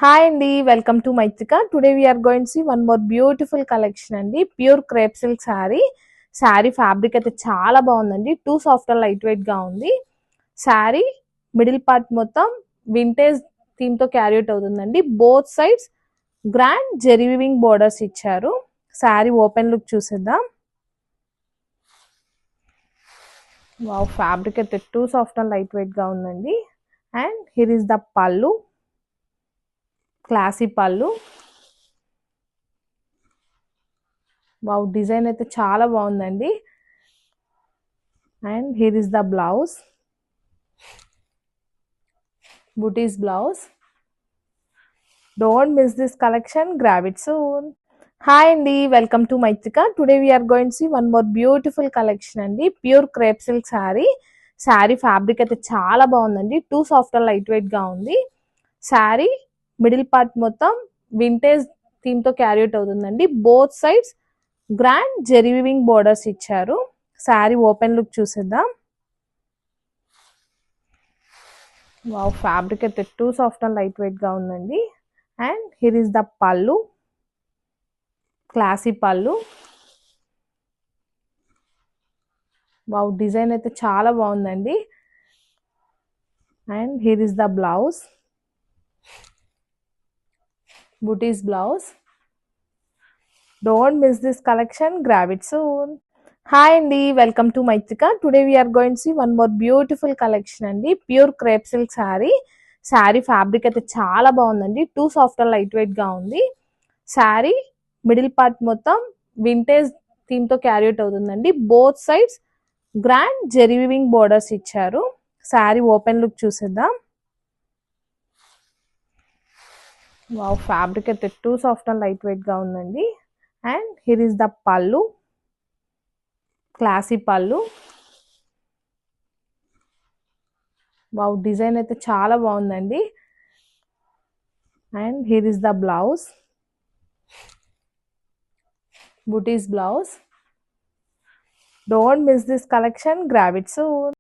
Hi అండి, welcome to Maitrika. Today we're going see one more beautiful collection అండి. Pure crepe silk sari fabric అయితే చాలా బాగుందండి. Too soft and light weight గా ఉంది. శారీ మిడిల్ పార్ట్ మొత్తం వింటేజ్ థీమ్ తో క్యారీ అవుట్ అవుతుందండి. Both sides grand zari weaving borders ఇచ్చారు. శారీ ఓపెన్ లుక్ చూసేద్దాం. వావ్, ఫ్యాబ్రిక్ అయితే too soft and light weight గా ఉందండి. And here is the pallu, classy pallu. Wow, design అయితే చాలా బాగుందండి. And here is the blouse, బూటీస్ blouse. Don't miss this collection, grab it soon. Hi అండి, welcome to Maitrika. Today we're going see one more beautiful collection అండి. Pure crepe silk sari fabric అయితే చాలా బాగుందండి. Too soft and light weight గా ఉంది. Sari middle part మొత్తం vintage theme తో carry out అవుతుందండి. Both sides grand zari weaving borders ఇచ్చారు. శారీ ఓపెన్ లుక్ చూసేద్దాం. వావ్, ఫ్యాబ్రిక్ అయితే too soft and light weight గా ఉందండి. And here is the pallu, classy pallu. Wow, design అయితే చాలా బాగుందండి. And here is the blouse, బూటీస్ blouse. Don't miss this collection, grab it soon. Hi అండి, welcome to Maitrika. Today we're going see one more beautiful collection అండి. Pure crepe silk sari fabric అయితే చాలా బాగుందండి. Too soft and light weight గా ఉంది. Sari middle part మొత్తం vintage theme తో carry out అవుతుందండి. Both sides grand zari weaving borders ఇచ్చారు. శారీ ఓపెన్ లుక్ చూసేద్దాం. వావ్, ఫ్యాబ్రిక్ అయితే too soft and light weight గా ఉందండి. And here is the pallu, classy pallu. Wow, design అయితే చాలా బాగుందండి. And here is the blouse, బూటీస్ blouse. Don't miss this collection, grab it soon.